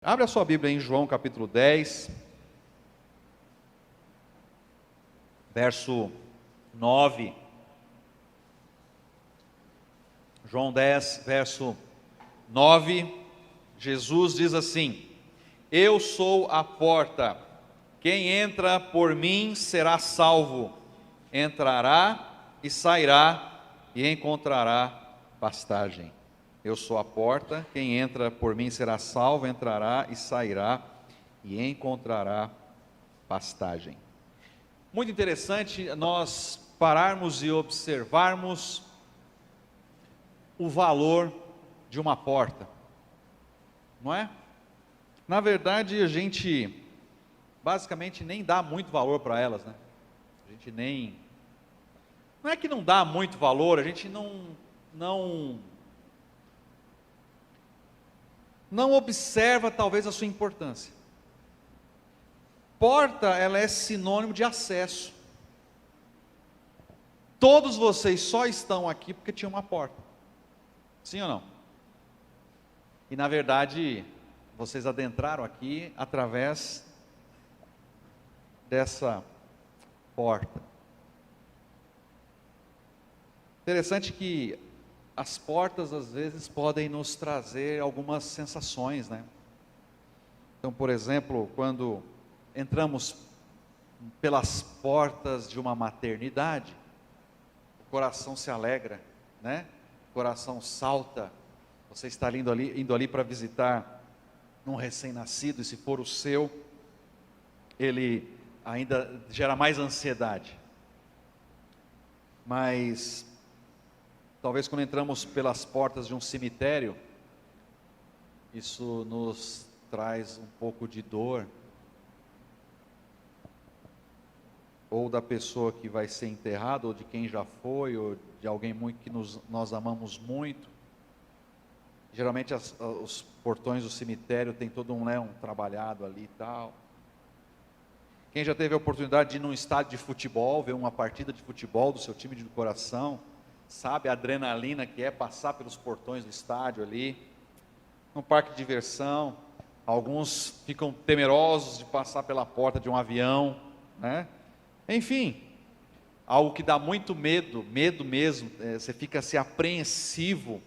Abre a sua Bíblia em João capítulo 10, verso 9. João 10, verso 9. Jesus diz assim: Eu sou a porta, quem entra por mim será salvo, entrará e sairá e encontrará pastagem. Eu sou a porta, quem entra por mim será salvo, entrará e sairá e encontrará pastagem. Muito interessante nós pararmos e observarmos o valor de uma porta, não é? Na verdade, a gente basicamente nem dá muito valor para elas, né? A gente nem... Não é que não dá muito valor, a gente não observa talvez a sua importância. Porta, ela é sinônimo de acesso. Todos vocês só estão aqui porque tinha uma porta. Sim ou não? E na verdade, vocês adentraram aqui através dessa porta. Interessante que as portas às vezes podem nos trazer algumas sensações, né? Então, por exemplo, quando entramos pelas portas de uma maternidade, o coração se alegra, né? O coração salta. Você está indo ali para visitar um recém-nascido, e se for o seu, ele ainda gera mais ansiedade. Mas talvez quando entramos pelas portas de um cemitério, isso nos traz um pouco de dor, ou da pessoa que vai ser enterrada, ou de quem já foi, ou de alguém muito que nós amamos muito. Geralmente os portões do cemitério tem todo um trabalhado ali e tal. Quem já teve a oportunidade de ir num estádio de futebol, ver uma partida de futebol do seu time de coração, sabe a adrenalina que é passar pelos portões do estádio ali, num parque de diversão. Alguns ficam temerosos de passar pela porta de um avião, né? Enfim, algo que dá muito medo mesmo, você fica assim apreensivo,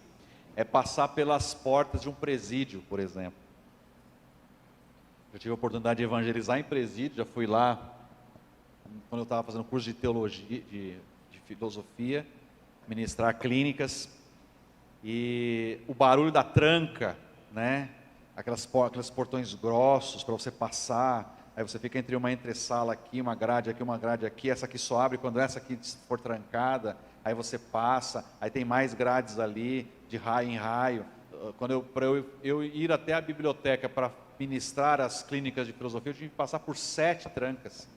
é passar pelas portas de um presídio, por exemplo. Eu tive a oportunidade de evangelizar em presídio, já fui lá, quando eu estava fazendo curso de teologia, de filosofia, ministrar clínicas, e o barulho da tranca, né? Aqueles portões grossos para você passar, aí você fica entre uma entresala aqui, uma grade aqui, essa aqui só abre quando essa aqui for trancada, aí você passa, aí tem mais grades ali, de raio em raio. Para eu ir até a biblioteca para ministrar as clínicas de filosofia, eu tive que passar por 7 trancas.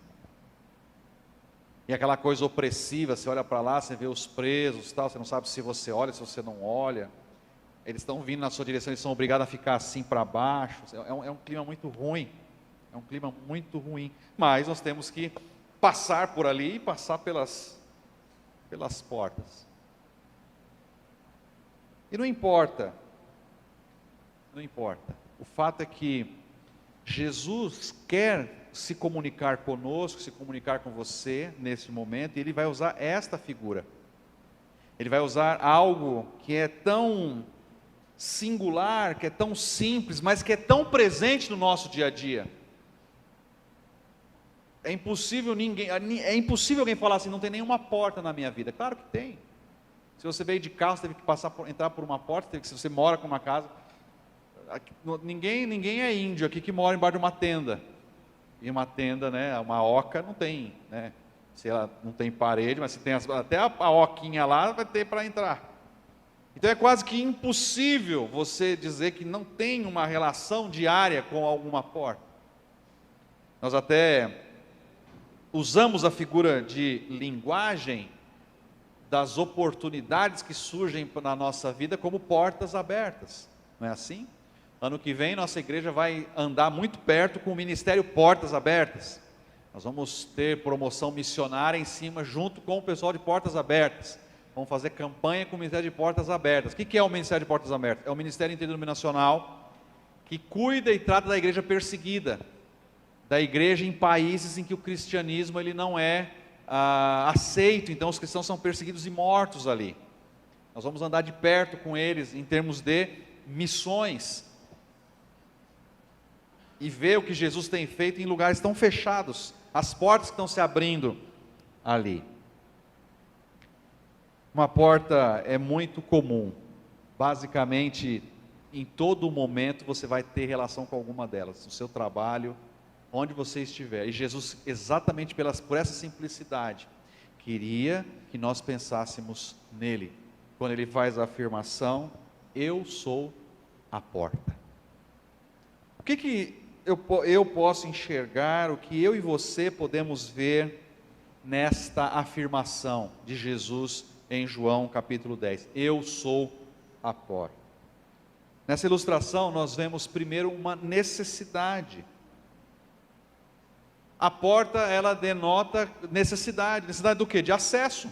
E aquela coisa opressiva, você olha para lá, você vê os presos, tal, você não sabe se você olha, se você não olha. Eles estão vindo na sua direção, eles são obrigados a ficar assim para baixo. É um clima muito ruim. É um clima muito ruim. Mas nós temos que passar por ali e passar pelas portas. E não importa. O fato é que Jesus quer se comunicar conosco, se comunicar com você nesse momento, e Ele vai usar esta figura. Ele vai usar algo que é tão singular, que é tão simples, mas que é tão presente no nosso dia a dia. É impossível alguém falar assim, não tem nenhuma porta na minha vida. Claro que tem. Se você veio de carro, você teve que entrar por uma porta, se você mora com uma casa, ninguém é índio aqui que mora embaixo de uma tenda. E uma tenda, né, uma oca não tem, né, se ela não tem parede, mas se tem até a oquinha lá, vai ter para entrar. Então é quase que impossível você dizer que não tem uma relação diária com alguma porta. Nós até usamos a figura de linguagem das oportunidades que surgem na nossa vida como portas abertas, não é assim? Ano que vem nossa igreja vai andar muito perto com o ministério Portas Abertas. Nós vamos ter promoção missionária em cima junto com o pessoal de Portas Abertas. Vamos fazer campanha com o Ministério de Portas Abertas. O que é o Ministério de Portas Abertas? É o Ministério Interdenominacional que cuida e trata da igreja perseguida, da igreja em países em que o cristianismo ele não é aceito, então os cristãos são perseguidos e mortos ali. Nós vamos andar de perto com eles em termos de missões e ver o que Jesus tem feito em lugares tão fechados, as portas que estão se abrindo ali. Uma porta é muito comum, basicamente em todo momento você vai ter relação com alguma delas, no seu trabalho, onde você estiver. E Jesus, exatamente por essa simplicidade, queria que nós pensássemos nele, quando ele faz a afirmação: eu sou a porta. O que eu posso enxergar, o que eu e você podemos ver nesta afirmação de Jesus em João capítulo 10? Eu sou a porta. Nessa ilustração nós vemos primeiro uma necessidade. A porta, ela denota necessidade. Necessidade do quê? De acesso.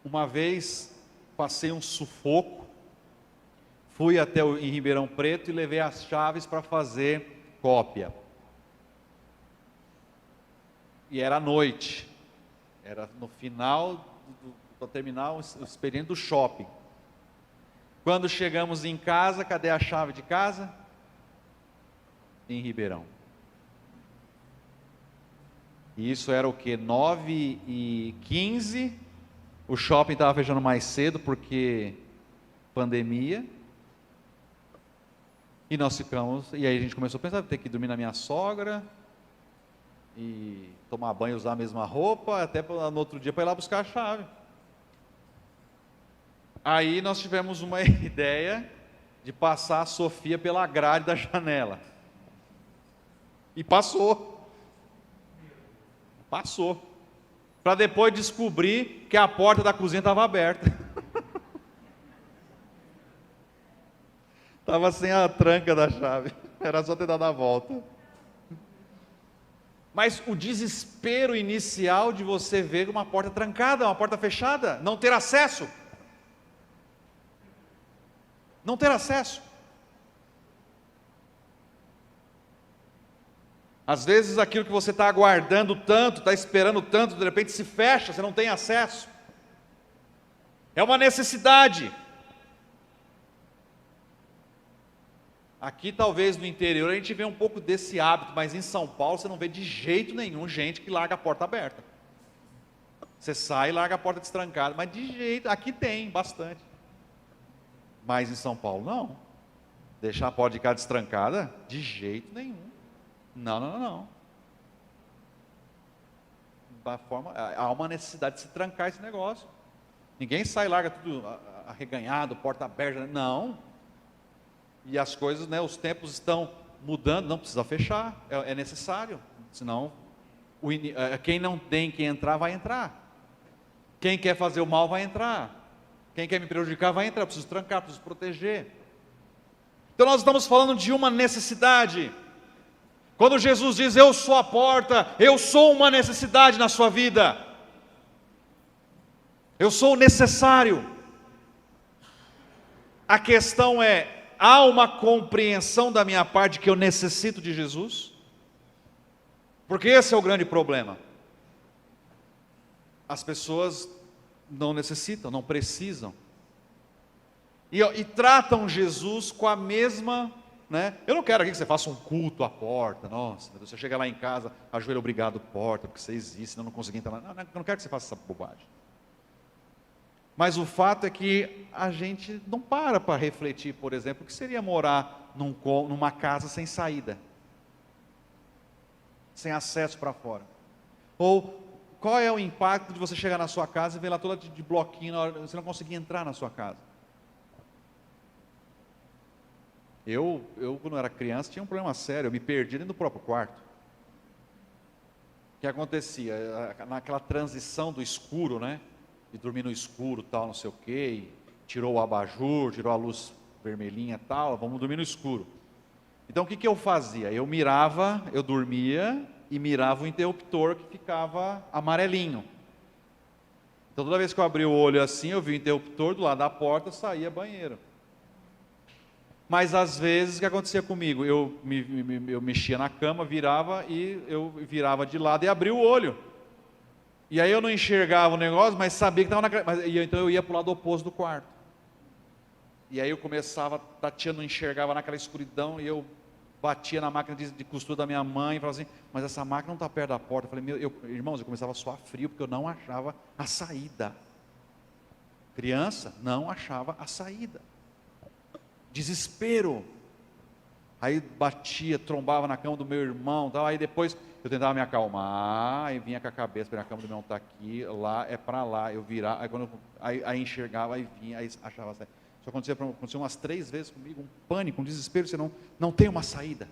Uma vez passei um sufoco, fui em Ribeirão Preto e levei as chaves para fazer cópia. E era à noite, era no final para terminar o expediente do shopping. Quando chegamos em casa, cadê a chave de casa? Em Ribeirão. E isso era o que? 9h15, o shopping estava fechando mais cedo porque pandemia, e nós ficamos, e aí a gente começou a pensar: ter que dormir na minha sogra, e tomar banho, usar a mesma roupa, até no outro dia para ir lá buscar a chave. Aí nós tivemos uma ideia de passar a Sofia pela grade da janela. E passou. Para depois descobrir que a porta da cozinha estava aberta. Estava sem a tranca da chave. Era só ter dado a volta. Mas o desespero inicial de você ver uma porta trancada, uma porta fechada, não ter acesso. Não ter acesso. Às vezes aquilo que você está aguardando tanto, está esperando tanto, de repente se fecha, você não tem acesso. É uma necessidade. Aqui talvez no interior a gente vê um pouco desse hábito, mas em São Paulo você não vê de jeito nenhum gente que larga a porta aberta. Você sai e larga a porta destrancada, mas de jeito, aqui tem bastante. Mas em São Paulo não. Deixar a porta de casa destrancada? De jeito nenhum. Não. Há uma necessidade de se trancar esse negócio. Ninguém sai e larga tudo arreganhado, porta aberta, não. E as coisas, os tempos estão mudando, não precisa fechar, é necessário. Senão, quem não tem que entrar, vai entrar. Quem quer fazer o mal, vai entrar. Quem quer me prejudicar, vai entrar. Eu preciso trancar, preciso proteger. Então nós estamos falando de uma necessidade. Quando Jesus diz: eu sou a porta, eu sou uma necessidade na sua vida. Eu sou necessário. A questão é: há uma compreensão da minha parte que eu necessito de Jesus? Porque esse é o grande problema. As pessoas não necessitam, não precisam. E tratam Jesus com a mesma... Eu não quero aqui que você faça um culto à porta. Nossa, você chega lá em casa, ajoelha: obrigado porta, porque você existe, senão eu não consegui entrar lá. Não, eu não quero que você faça essa bobagem. Mas o fato é que a gente não para refletir, por exemplo, o que seria morar numa casa sem saída, sem acesso para fora. Ou qual é o impacto de você chegar na sua casa e ver lá toda de bloquinho, você não conseguir entrar na sua casa. Eu quando era criança, tinha um problema sério, eu me perdi dentro do próprio quarto. O que acontecia? Naquela transição do escuro, de dormir no escuro, tal, não sei o quê, e tirou o abajur, tirou a luz vermelhinha, tal, vamos dormir no escuro. Então o que eu fazia? Eu dormia e mirava o interruptor que ficava amarelinho. Então toda vez que eu abria o olho assim, eu vi o interruptor do lado da porta, saía banheiro. Mas às vezes o que acontecia comigo? Eu mexia na cama, virava e eu virava de lado e abria o olho. E aí eu não enxergava o negócio, mas sabia que estava então eu ia para o lado oposto do quarto. E aí eu começava, Tatiana não enxergava naquela escuridão, e eu batia na máquina de costura da minha mãe, e falava assim, mas essa máquina não está perto da porta. Eu falei, irmãos, eu começava a suar frio, porque eu não achava a saída. Criança, não achava a saída. Desespero. Aí batia, trombava na cama do meu irmão, tal. Aí depois eu tentava me acalmar, aí vinha com a cabeça, a cama do meu irmão está aqui, lá é para lá, eu virava, aí enxergava, aí vinha, aí achava a saída. Isso aconteceu umas 3 vezes comigo, um pânico, um desespero, você não tem uma saída.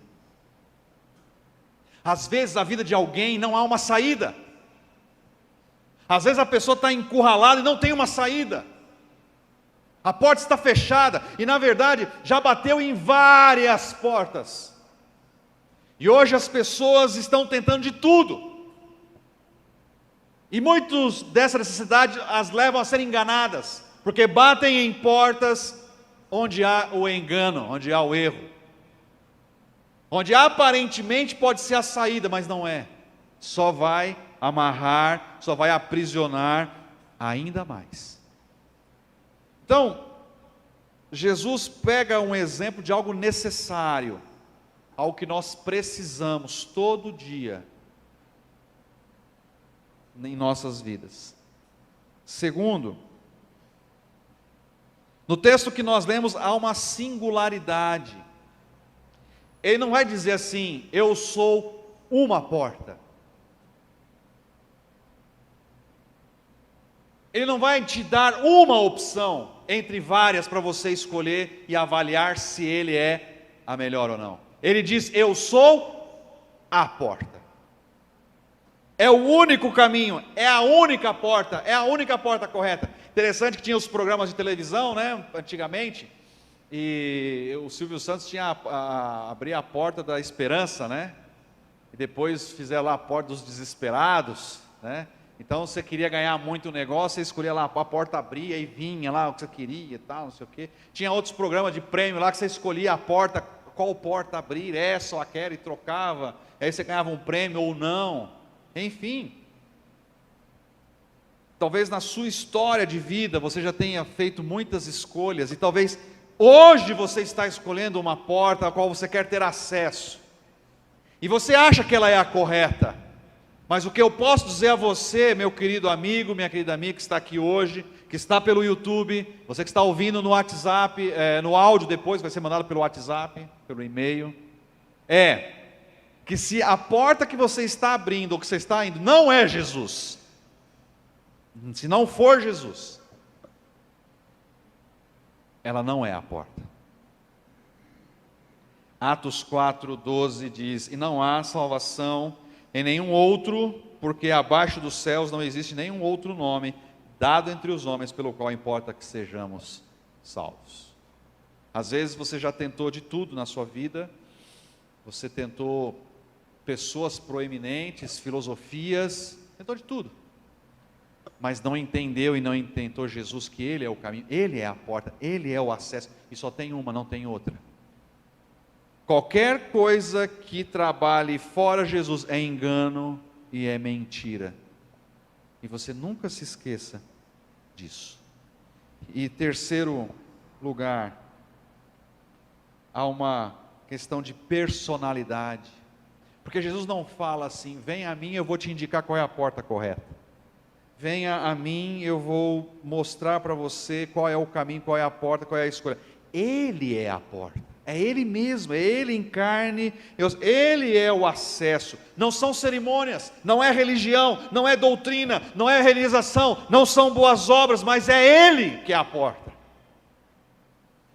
Às vezes a vida de alguém não há uma saída. Às vezes a pessoa está encurralada e não tem uma saída. A porta está fechada e na verdade já bateu em várias portas. E hoje as pessoas estão tentando de tudo. E muitos dessa necessidade as levam a serem enganadas. Porque batem em portas onde há o engano, onde há o erro. Onde aparentemente pode ser a saída, mas não é. Só vai amarrar, só vai aprisionar ainda mais. Então, Jesus pega um exemplo de algo necessário, algo que nós precisamos todo dia em nossas vidas. Segundo, no texto que nós lemos há uma singularidade. Ele não vai dizer assim, eu sou uma porta. Ele não vai te dar uma opção entre várias para você escolher e avaliar se ele é a melhor ou não. Ele diz, eu sou a porta. É o único caminho, é a única porta correta. Interessante que tinha os programas de televisão, né, antigamente, e o Silvio Santos tinha abrir a porta da esperança, né, e depois fizeram lá a porta dos desesperados, né. Então você queria ganhar muito negócio, você escolhia lá, a porta abria e vinha lá o que você queria e tal, não sei o quê. Tinha outros programas de prêmio lá que você escolhia a porta, qual porta abrir, essa ou aquela, e trocava, aí você ganhava um prêmio ou não, enfim. Talvez na sua história de vida você já tenha feito muitas escolhas, e talvez hoje você está escolhendo uma porta a qual você quer ter acesso, e você acha que ela é a correta. Mas o que eu posso dizer a você, meu querido amigo, minha querida amiga que está aqui hoje, que está pelo YouTube, você que está ouvindo no WhatsApp, no áudio depois, vai ser mandado pelo WhatsApp, pelo e-mail, é que se a porta que você está abrindo, ou que você está indo, não é Jesus, se não for Jesus, ela não é a porta. Atos 4:12 diz, e não há salvação em nenhum outro, porque abaixo dos céus não existe nenhum outro nome dado entre os homens pelo qual importa que sejamos salvos. Às vezes você já tentou de tudo na sua vida, você tentou pessoas proeminentes, filosofias, tentou de tudo, mas não entendeu e não tentou Jesus, que Ele é o caminho, Ele é a porta, Ele é o acesso, e só tem uma, não tem outra. Qualquer coisa que trabalhe fora Jesus é engano e é mentira. E você nunca se esqueça disso. E terceiro lugar, há uma questão de personalidade. Porque Jesus não fala assim, venha a mim, eu vou te indicar qual é a porta correta. Venha a mim, eu vou mostrar para você qual é o caminho, qual é a porta, qual é a escolha. Ele é a porta. É Ele mesmo, é Ele em carne, Ele é o acesso, não são cerimônias, não é religião, não é doutrina, não é realização, não são boas obras, mas é Ele que é a porta,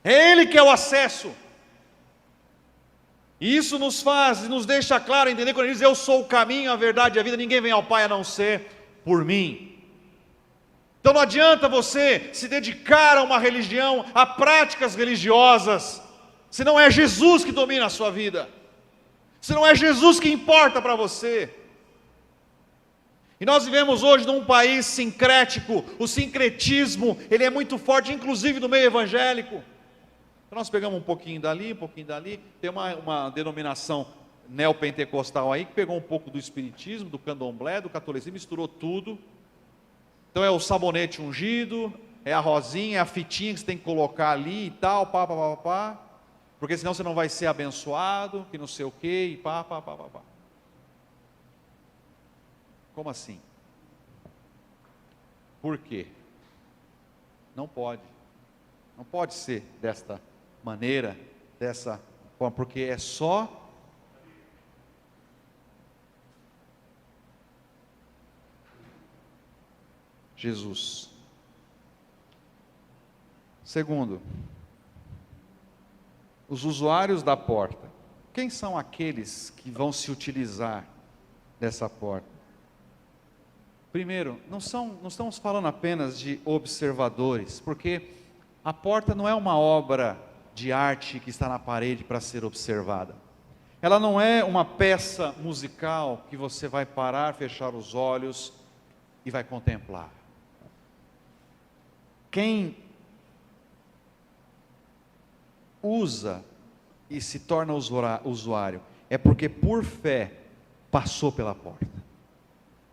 é Ele que é o acesso. E isso nos deixa claro, entender, quando Ele diz, eu sou o caminho, a verdade e a vida, ninguém vem ao Pai a não ser por mim. Então não adianta você se dedicar a uma religião, a práticas religiosas, se não é Jesus que domina a sua vida, se não é Jesus que importa para você. E nós vivemos hoje num país sincrético, o sincretismo, ele é muito forte, inclusive no meio evangélico. Então nós pegamos um pouquinho dali, um pouquinho dali. Tem uma denominação neopentecostal aí que pegou um pouco do espiritismo, do candomblé, do catolicismo, misturou tudo. Então é o sabonete ungido, é a rosinha, é a fitinha que você tem que colocar ali e tal, pá, pá, pá, pá, porque senão você não vai ser abençoado, que não sei o quê, e pá, pá, pá, pá, pá. Como assim? Por quê? Não pode. Não pode ser desta maneira, dessa forma, porque é só Jesus. Segundo, os usuários da porta. Quem são aqueles que vão se utilizar dessa porta? Primeiro, não estamos falando apenas de observadores, porque a porta não é uma obra de arte que está na parede para ser observada. Ela não é uma peça musical que você vai parar, fechar os olhos e vai contemplar. Quem usa e se torna usuário é porque por fé passou pela porta,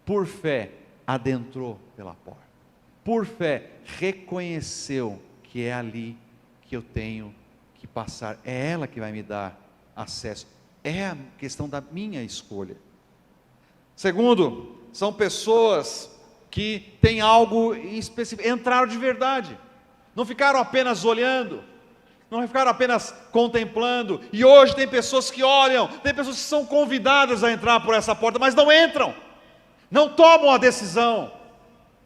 por fé adentrou pela porta, por fé reconheceu que é ali que eu tenho que passar, é ela que vai me dar acesso, é a questão da minha escolha. Segundo, são pessoas que têm algo em específico, entraram de verdade, não ficaram apenas olhando, não ficaram apenas contemplando. E hoje tem pessoas que olham, tem pessoas que são convidadas a entrar por essa porta, mas não entram, não tomam a decisão,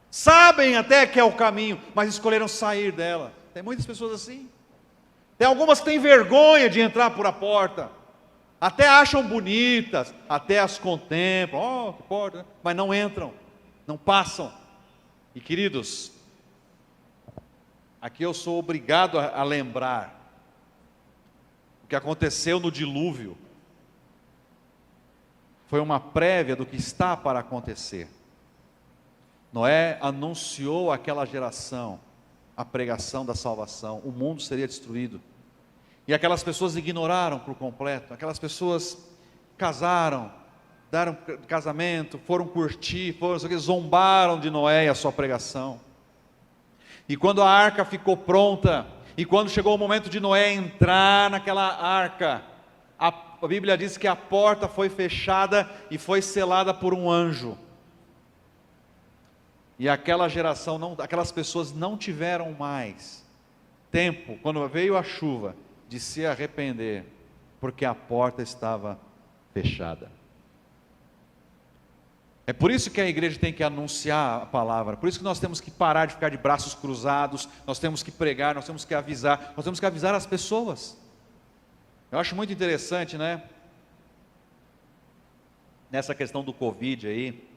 sabem até que é o caminho, mas escolheram sair dela. Tem muitas pessoas assim. Tem algumas que têm vergonha de entrar por a porta, até acham bonitas, até as contemplam, oh, que porta, mas não entram, não passam. E queridos, aqui eu sou obrigado a lembrar o que aconteceu no dilúvio. Foi uma prévia do que está para acontecer. Noé anunciou àquela geração a pregação da salvação, o mundo seria destruído. E aquelas pessoas ignoraram por completo, aquelas pessoas casaram, deram casamento, foram curtir, zombaram de Noé e a sua pregação. E quando a arca ficou pronta, e quando chegou o momento de Noé entrar naquela arca, a Bíblia diz que a porta foi fechada e foi selada por um anjo. E aquela geração, aquelas pessoas não tiveram mais tempo, quando veio a chuva, de se arrepender, porque a porta estava fechada. É por isso que a igreja tem que anunciar a palavra, por isso que nós temos que parar de ficar de braços cruzados, nós temos que pregar, nós temos que avisar as pessoas. Eu acho muito interessante, né? Nessa questão do Covid aí,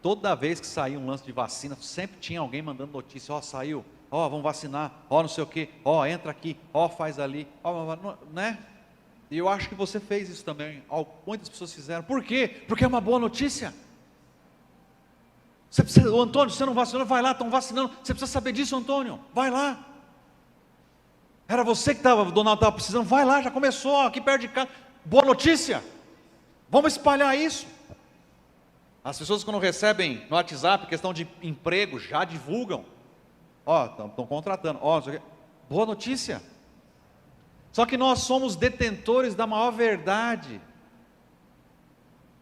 toda vez que saía um lance de vacina, sempre tinha alguém mandando notícia, ó, saiu, ó, vamos vacinar, ó, não sei o que, ó, entra aqui, ó, faz ali, ó, né? E eu acho que você fez isso também, muitas pessoas fizeram. Por quê? Porque é uma boa notícia. Você precisa, Antônio, você não vacinou, vai lá, estão vacinando, você precisa saber disso, Antônio, vai lá. Era você que o Donaldo estava precisando, vai lá, já começou, aqui perto de casa, boa notícia, vamos espalhar isso. As pessoas quando recebem no WhatsApp, questão de emprego, já divulgam, ó, estão contratando, ó, boa notícia. Só que nós somos detentores da maior verdade,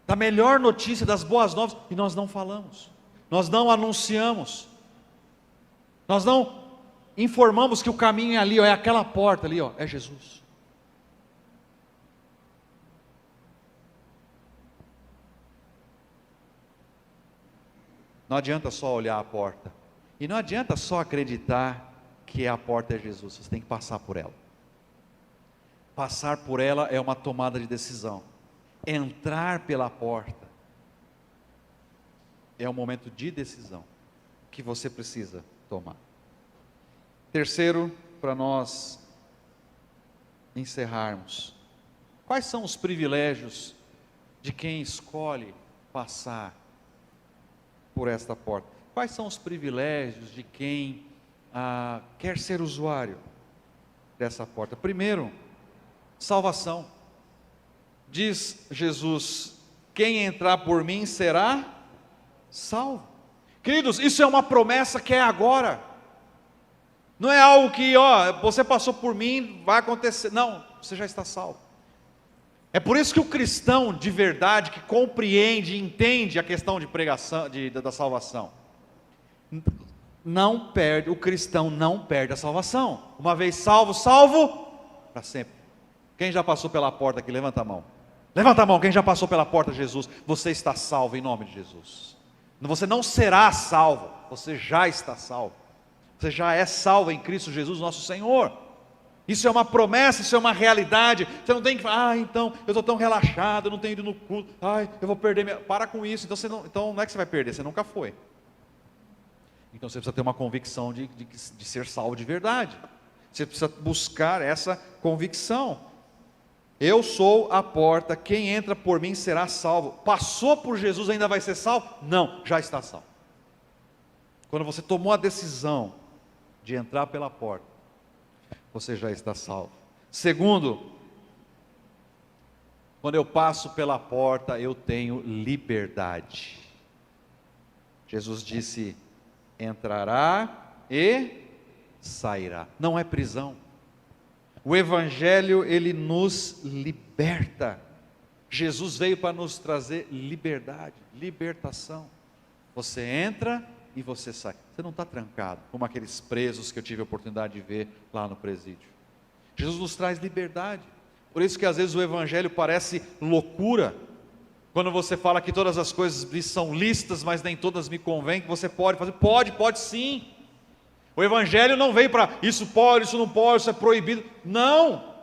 da melhor notícia, das boas novas, e nós não falamos, nós não anunciamos, nós não informamos que o caminho é ali, ó, é aquela porta ali, ó, é Jesus. Não adianta só olhar a porta, e não adianta só acreditar que a porta é Jesus, você tem que passar por ela. Passar por ela é uma tomada de decisão. Entrar pela porta é um momento de decisão que você precisa tomar. Terceiro, para nós encerrarmos, quais são os privilégios de quem escolhe passar por esta porta? Quais são os privilégios de quem quer ser usuário dessa porta? Primeiro, salvação. Diz Jesus: quem entrar por mim será salvo. Queridos, isso é uma promessa que é agora. Não é algo que, você passou por mim, vai acontecer. Não, você já está salvo. É por isso que o cristão de verdade, que compreende e entende a questão de pregação, da salvação, não perde, o cristão não perde a salvação. Uma vez salvo, salvo para sempre. Quem já passou pela porta aqui, levanta a mão. Levanta a mão, quem já passou pela porta de Jesus, você está salvo em nome de Jesus. Você não será salvo, você já está salvo. Você já é salvo em Cristo Jesus, nosso Senhor. Isso é uma promessa, isso é uma realidade. Você não tem que falar, então, eu estou tão relaxado, eu não tenho ido no culto, eu vou perder minha... Para com isso, então não é que você vai perder, você nunca foi. Então você precisa ter uma convicção de ser salvo de verdade. Você precisa buscar essa convicção. Eu sou a porta, quem entra por mim será salvo. Passou por Jesus, ainda vai ser salvo? Não, já está salvo. Quando você tomou a decisão de entrar pela porta, você já está salvo. Segundo, quando eu passo pela porta, eu tenho liberdade. Jesus disse: entrará e sairá. Não é prisão. O Evangelho, ele nos liberta. Jesus veio para nos trazer liberdade, libertação. Você entra e você sai. Você não está trancado, como aqueles presos que eu tive a oportunidade de ver lá no presídio. Jesus nos traz liberdade. Por isso que às vezes o Evangelho parece loucura. Quando você fala que todas as coisas me são lícitas, mas nem todas me convêm, que você pode fazer. Pode sim. O Evangelho não veio para isso pode, isso não pode, isso é proibido. Não.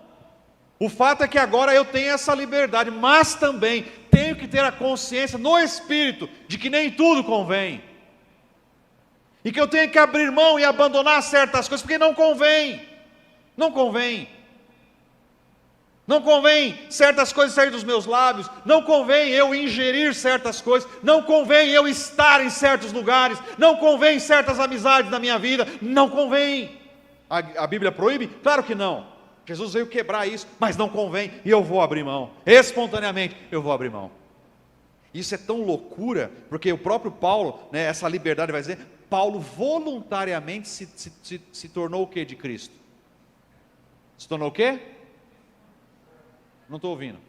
O fato é que agora eu tenho essa liberdade, mas também tenho que ter a consciência no Espírito de que nem tudo convém. E que eu tenho que abrir mão e abandonar certas coisas, porque não convém. Não convém. Não convém certas coisas saírem dos meus lábios, não convém eu ingerir certas coisas, não convém eu estar em certos lugares, não convém certas amizades na minha vida, não convém. A Bíblia proíbe? Claro que não. Jesus veio quebrar isso, mas não convém e eu vou abrir mão. Espontaneamente eu vou abrir mão. Isso é tão loucura, porque o próprio Paulo, essa liberdade vai dizer, Paulo voluntariamente se tornou o que de Cristo? Se tornou o quê? Não estou ouvindo.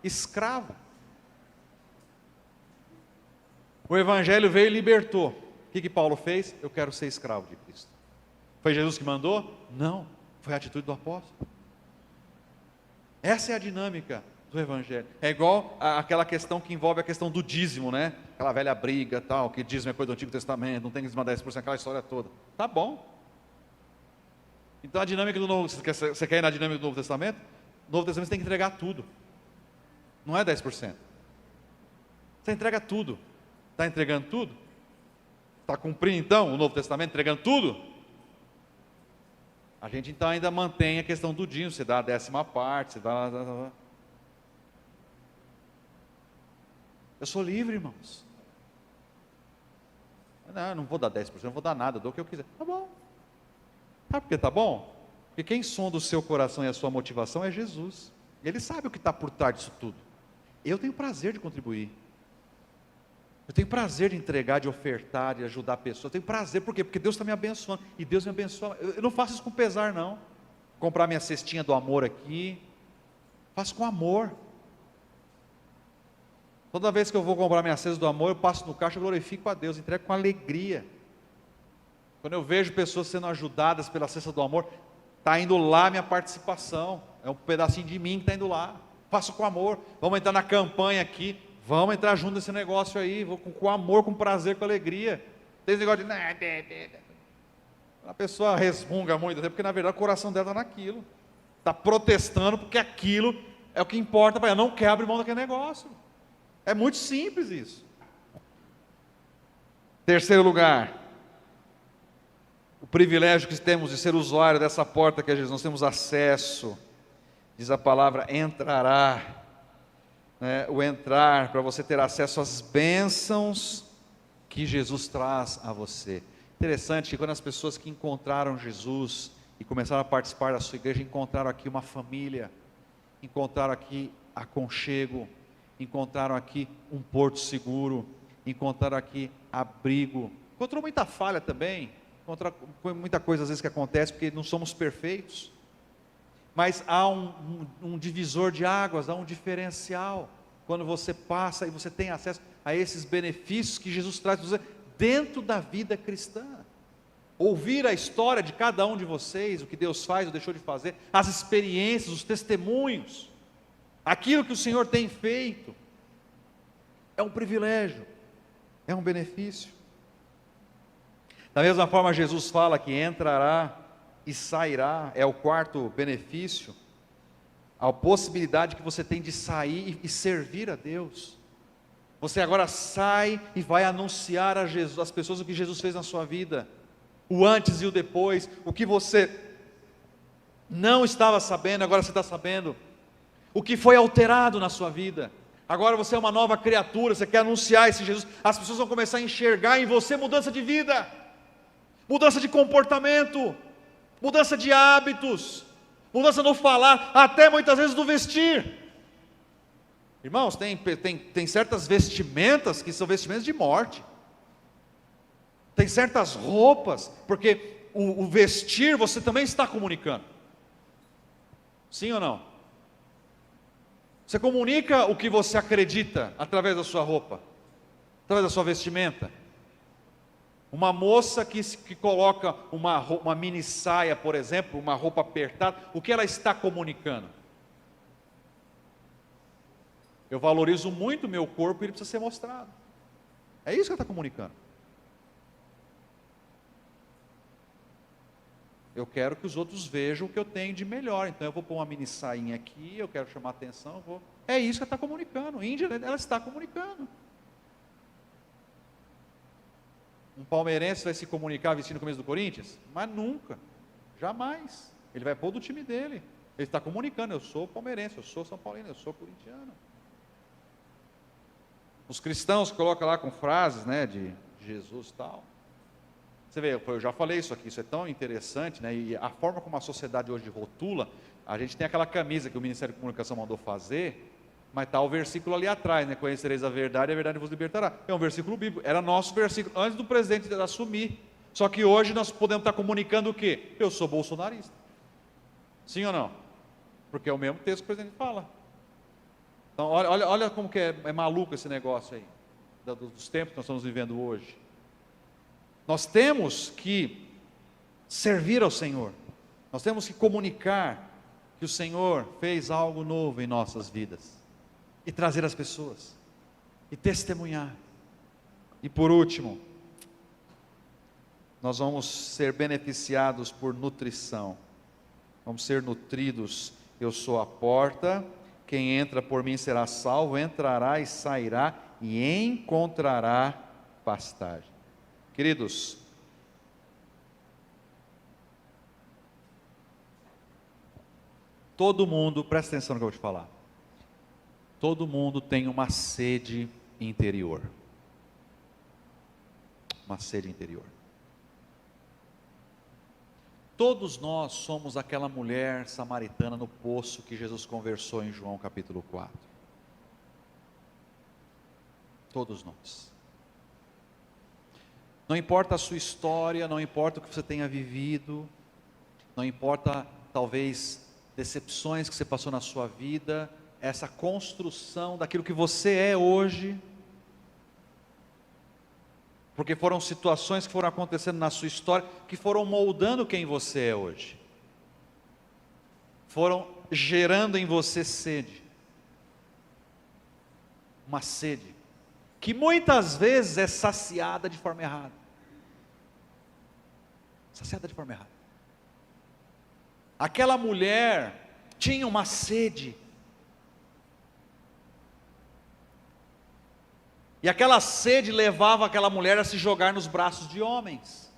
Escravo. O Evangelho veio e libertou. O que Paulo fez? Eu quero ser escravo de Cristo. Foi Jesus que mandou? Não. Foi a atitude do apóstolo. Essa é a dinâmica do Evangelho. É igual aquela questão que envolve a questão do dízimo, né? Aquela velha briga tal, que dízimo é coisa do Antigo Testamento, não tem que dizimar 10%, aquela história toda. Tá bom. Então a dinâmica do Novo, você quer ir na dinâmica do Novo Testamento? No Novo Testamento você tem que entregar tudo. Não é 10%. Você entrega tudo. Está entregando tudo? Está cumprindo então o Novo Testamento, entregando tudo? A gente então ainda mantém a questão do dízimo, você dá a 10ª parte, você dá... Eu sou livre, irmãos. Não vou dar 10%, não vou dar nada, eu dou o que eu quiser. Tá bom. Sabe por que tá bom? Porque quem sonda o seu coração e a sua motivação é Jesus. Ele sabe o que está por trás disso tudo. Eu tenho prazer de contribuir. Eu tenho prazer de entregar, de ofertar, de ajudar a pessoa. Eu tenho prazer, por quê? Porque Deus está me abençoando. E Deus me abençoa. Eu não faço isso com pesar, não. Comprar minha cestinha do amor aqui. Faço com amor. Toda vez que eu vou comprar minha cesta do amor, eu passo no caixa, eu glorifico a Deus, entrego com alegria. Quando eu vejo pessoas sendo ajudadas pela cesta do amor, está indo lá minha participação, é um pedacinho de mim que está indo lá, faço com amor. Vamos entrar na campanha aqui, vamos entrar junto nesse negócio aí, vou com amor, com prazer, com alegria. Tem esse negócio de... A pessoa resmunga muito, até porque na verdade o coração dela está naquilo, está protestando porque aquilo é o que importa para ela, não quer abrir mão daquele negócio. É muito simples isso. Terceiro lugar, o privilégio que temos de ser usuário dessa porta que é Jesus, nós temos acesso, diz a palavra, entrará, o entrar, para você ter acesso às bênçãos que Jesus traz a você. Interessante que quando as pessoas que encontraram Jesus e começaram a participar da sua igreja, encontraram aqui uma família, encontraram aqui aconchego, encontraram aqui um porto seguro, encontraram aqui abrigo. Encontrou muita falha também, encontrou muita coisa às vezes que acontece, porque não somos perfeitos. Mas há um divisor de águas, há um diferencial, quando você passa e você tem acesso a esses benefícios que Jesus traz para você, dentro da vida cristã. Ouvir a história de cada um de vocês, o que Deus faz ou deixou de fazer, as experiências, os testemunhos, aquilo que o Senhor tem feito, é um privilégio, é um benefício. Da mesma forma, Jesus fala que entrará e sairá, é o quarto benefício, a possibilidade que você tem de sair e servir a Deus. Você agora sai e vai anunciar a Jesus, às pessoas o que Jesus fez na sua vida, o antes e o depois, o que você não estava sabendo, agora você está sabendo, o que foi alterado na sua vida, agora você é uma nova criatura, você quer anunciar esse Jesus, as pessoas vão começar a enxergar em você mudança de vida, mudança de comportamento, mudança de hábitos, mudança no falar, até muitas vezes no vestir. Irmãos, tem certas vestimentas que são vestimentas de morte. Tem certas roupas, porque o vestir você também está comunicando. Sim ou não? Você comunica o que você acredita através da sua roupa, através da sua vestimenta. Uma moça que coloca uma mini saia, por exemplo, uma roupa apertada, o que ela está comunicando? Eu valorizo muito o meu corpo e ele precisa ser mostrado. É isso que ela está comunicando. Eu quero que os outros vejam o que eu tenho de melhor, então eu vou pôr uma mini sainha aqui, eu quero chamar atenção, é isso que ela está comunicando, Índia, ela está comunicando. Um palmeirense vai se comunicar vestindo a camisa do Corinthians? Mas nunca, jamais. Ele vai pôr do time dele. Ele está comunicando, eu sou palmeirense, eu sou São Paulino, eu sou corintiano. Os cristãos colocam lá com frases, né, de Jesus e tal. Você vê, eu já falei isso aqui, isso é tão interessante, né, e a forma como a sociedade hoje rotula, a gente tem aquela camisa que o Ministério da Comunicação mandou fazer, mas está o versículo ali atrás, né, conhecereis a verdade vos libertará. É um versículo bíblico, era nosso versículo, antes do presidente assumir. Só que hoje nós podemos estar comunicando o quê? Eu sou bolsonarista. Sim ou não? Porque é o mesmo texto que o presidente fala. Então, olha como que é maluco esse negócio aí, dos tempos que nós estamos vivendo hoje. Nós temos que servir ao Senhor, nós temos que comunicar que o Senhor fez algo novo em nossas vidas, e trazer as pessoas, e testemunhar. E por último, nós vamos ser beneficiados por nutrição, vamos ser nutridos. Eu sou a porta, quem entra por mim será salvo, entrará e sairá e encontrará pastagem. Queridos, todo mundo, presta atenção no que eu vou te falar, todo mundo tem uma sede interior, uma sede interior. Todos nós somos aquela mulher samaritana no poço que Jesus conversou em João capítulo 4. Todos nós. Não importa a sua história, não importa o que você tenha vivido, não importa talvez decepções que você passou na sua vida, essa construção daquilo que você é hoje, porque foram situações que foram acontecendo na sua história, que foram moldando quem você é hoje, foram gerando em você sede, uma sede, que muitas vezes é saciada de forma errada, saciada de forma errada. Aquela mulher tinha uma sede, e aquela sede levava aquela mulher a se jogar nos braços de homens.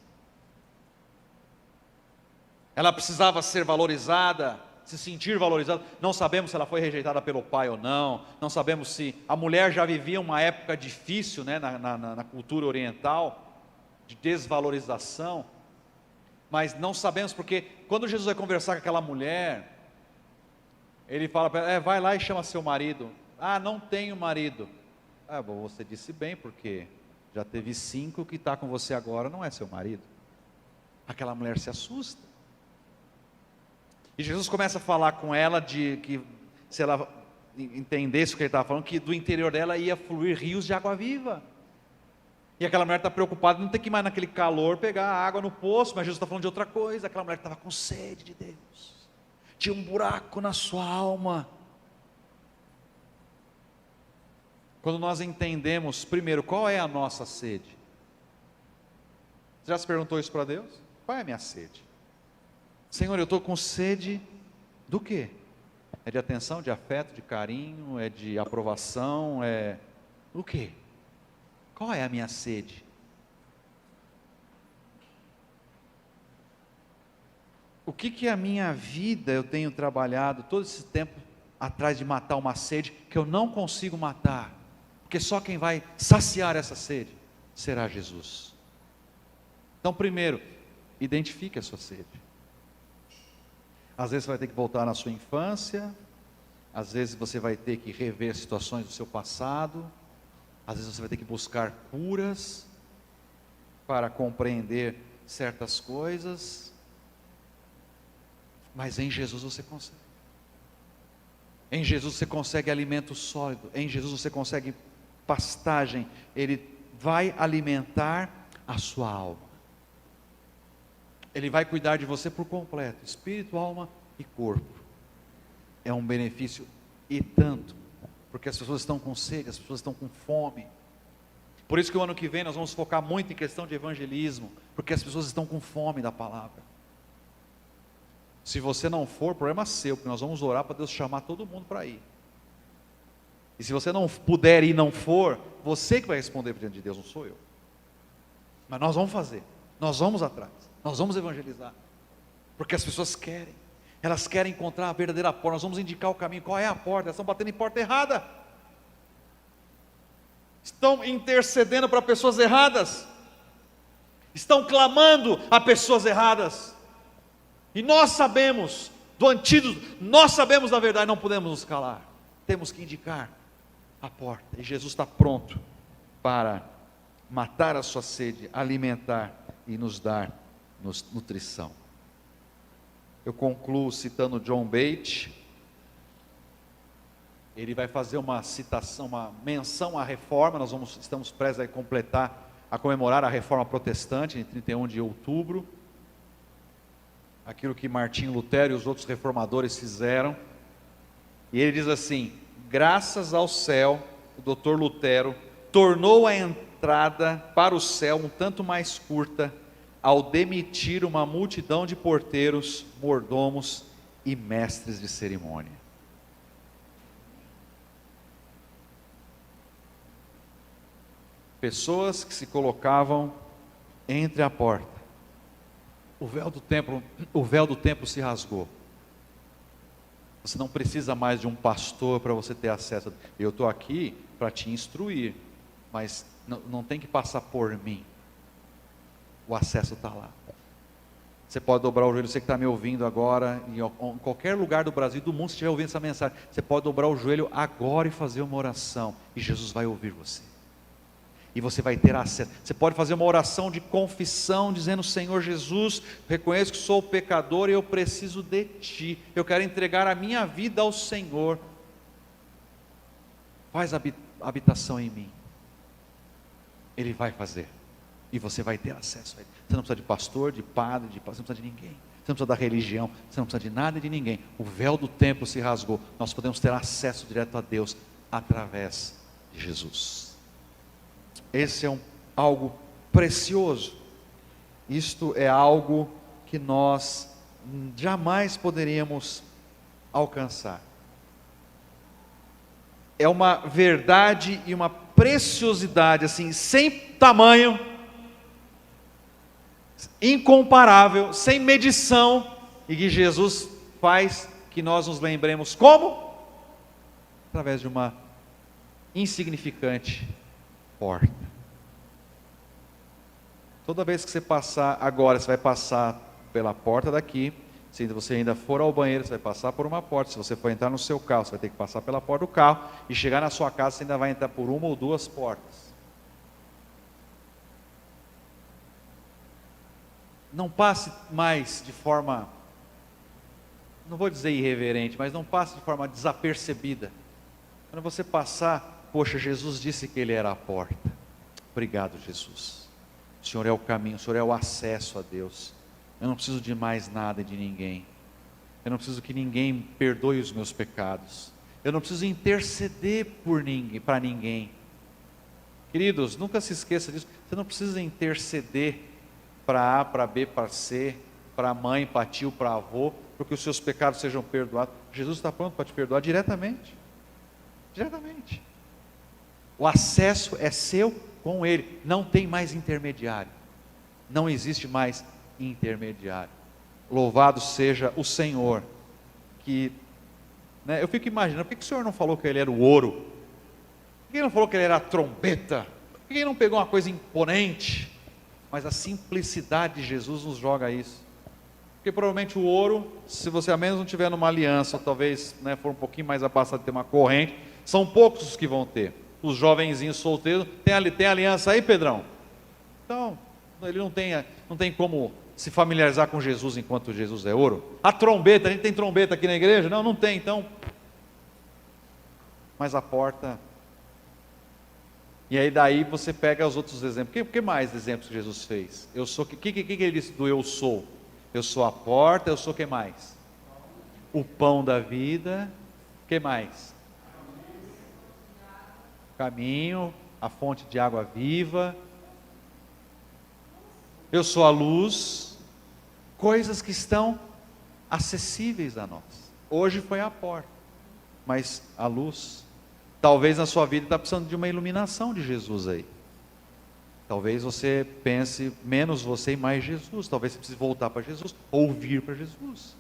Ela precisava ser valorizada, se sentir valorizada. Não sabemos se ela foi rejeitada pelo pai ou não, não sabemos se a mulher já vivia uma época difícil, né, na cultura oriental, de desvalorização, mas não sabemos, porque quando Jesus vai conversar com aquela mulher, ele fala para ela, vai lá e chama seu marido. Ah, não tenho marido. Ah, bom, você disse bem, porque já teve 5, que está com você agora não é seu marido. Aquela mulher se assusta. E Jesus começa a falar com ela de que, se ela entendesse o que ele estava falando, que do interior dela ia fluir rios de água viva. E aquela mulher está preocupada, não tem que ir mais naquele calor pegar água no poço, mas Jesus está falando de outra coisa. Aquela mulher estava com sede de Deus, tinha um buraco na sua alma. Quando nós entendemos, primeiro, qual é a nossa sede? Você já se perguntou isso para Deus? Qual é a minha sede? Senhor, eu estou com sede do quê? É de atenção, de afeto, de carinho, é de aprovação, é o quê? Qual é a minha sede? O que a minha vida eu tenho trabalhado todo esse tempo atrás de matar uma sede que eu não consigo matar? Porque só quem vai saciar essa sede será Jesus. Então, primeiro, identifique a sua sede. Às vezes você vai ter que voltar na sua infância, às vezes você vai ter que rever situações do seu passado, às vezes você vai ter que buscar curas para compreender certas coisas, mas em Jesus você consegue. Em Jesus você consegue alimento sólido, em Jesus você consegue pastagem, Ele vai alimentar a sua alma. Ele vai cuidar de você por completo, espírito, alma e corpo. É um benefício e tanto, porque as pessoas estão com sede, as pessoas estão com fome. Por isso que o ano que vem nós vamos focar muito em questão de evangelismo, porque as pessoas estão com fome da palavra. Se você não for, problema seu, porque nós vamos orar para Deus chamar todo mundo para ir. E se você não puder ir e não for, você que vai responder diante de Deus, não sou eu. Mas nós vamos fazer, nós vamos atrás, nós vamos evangelizar, porque as pessoas querem, elas querem encontrar a verdadeira porta. Nós vamos indicar o caminho. Qual é a porta? Elas estão batendo em porta errada, estão intercedendo para pessoas erradas, estão clamando a pessoas erradas, e nós sabemos do antídoto, nós sabemos da verdade, não podemos nos calar, temos que indicar a porta, e Jesus está pronto para matar a sua sede, alimentar e nos dar nutrição. Eu concluo citando John Bate. Ele vai fazer uma citação, uma menção à reforma. Nós estamos prestes a comemorar a reforma protestante em 31 de outubro. Aquilo que Martinho Lutero e os outros reformadores fizeram. E ele diz assim: graças ao céu, o Dr. Lutero tornou a entrada para o céu um tanto mais curta, ao demitir uma multidão de porteiros, mordomos e mestres de cerimônia. Pessoas que se colocavam entre a porta. O véu do templo se rasgou. Você não precisa mais de um pastor para você ter acesso. Eu estou aqui para te instruir, mas não tem que passar por mim. O acesso está lá. Você pode dobrar o joelho, você que está me ouvindo agora, em qualquer lugar do Brasil, do mundo, se estiver ouvindo essa mensagem, você pode dobrar o joelho agora e fazer uma oração, e Jesus vai ouvir você, e você vai ter acesso. Você pode fazer uma oração de confissão, dizendo: Senhor Jesus, reconheço que sou pecador e eu preciso de Ti, eu quero entregar a minha vida ao Senhor, faz habitação em mim. Ele vai fazer, e você vai ter acesso a Ele. Você não precisa de pastor, de padre, você não precisa de ninguém, você não precisa da religião, você não precisa de nada e de ninguém. O véu do templo se rasgou, nós podemos ter acesso direto a Deus, através de Jesus. Esse é algo precioso, isto é algo que nós jamais poderíamos alcançar. É uma verdade e uma preciosidade assim, sem tamanho, incomparável, sem medição, e que Jesus faz que nós nos lembremos como? Através de uma insignificante porta. Toda vez que você passar, agora você vai passar pela porta daqui. Se você ainda for ao banheiro, você vai passar por uma porta. Se você for entrar no seu carro, você vai ter que passar pela porta do carro. E chegar na sua casa, você ainda vai entrar por uma ou duas portas. Não passe mais de forma, não vou dizer irreverente, mas não passe de forma desapercebida. Quando você passar, poxa, Jesus disse que Ele era a porta. Obrigado, Jesus. O Senhor é o caminho, o Senhor é o acesso a Deus. Eu não preciso de mais nada de ninguém. Eu não preciso que ninguém perdoe os meus pecados. Eu não preciso interceder por ninguém, para ninguém. Queridos, nunca se esqueça disso. Você não precisa interceder para A, para B, para C, para mãe, para tio, para avô, para que os seus pecados sejam perdoados. Jesus está pronto para te perdoar diretamente. Diretamente. O acesso é seu com Ele. Não tem mais intermediário. Não existe mais intermediário. Louvado seja o Senhor. Eu fico imaginando, por que o Senhor não falou que Ele era o ouro? Por que Ele não falou que Ele era a trombeta? Por que Ele não pegou uma coisa imponente? Mas a simplicidade de Jesus nos joga isso. Porque provavelmente o ouro, se você ao menos não tiver numa aliança, ou talvez for um pouquinho mais abastado de ter uma corrente, são poucos os que vão ter. Os jovenzinhos solteiros, tem aliança aí, Pedrão? Então, ele não tem como se familiarizar com Jesus enquanto Jesus é ouro. A trombeta, a gente tem trombeta aqui na igreja? Não tem, então. Mas a porta. E aí daí você pega os outros exemplos. O que mais exemplos que Jesus fez? Eu sou, o que ele disse do eu sou? Eu sou a porta, eu sou o que mais? O pão da vida. O que mais? Caminho, a fonte de água viva. Eu sou a luz. Coisas que estão acessíveis a nós. Hoje foi a porta, mas a luz. Talvez na sua vida está precisando de uma iluminação de Jesus aí. Talvez você pense menos você e mais Jesus. Talvez você precise voltar para Jesus, ouvir para Jesus.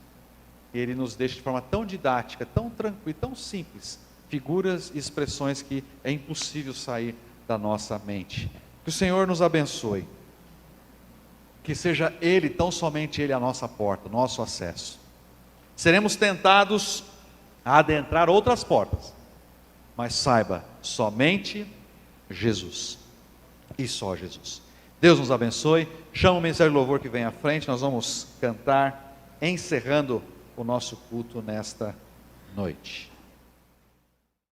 Ele nos deixa de forma tão didática, tão tranquila, tão simples, figuras e expressões que é impossível sair da nossa mente. Que o Senhor nos abençoe. Que seja Ele, tão somente Ele, a nossa porta, nosso acesso. Seremos tentados a adentrar outras portas, mas saiba, somente Jesus, e só Jesus. Deus nos abençoe. Chama o Ministério de Louvor que vem à frente, nós vamos cantar, encerrando o nosso culto nesta noite.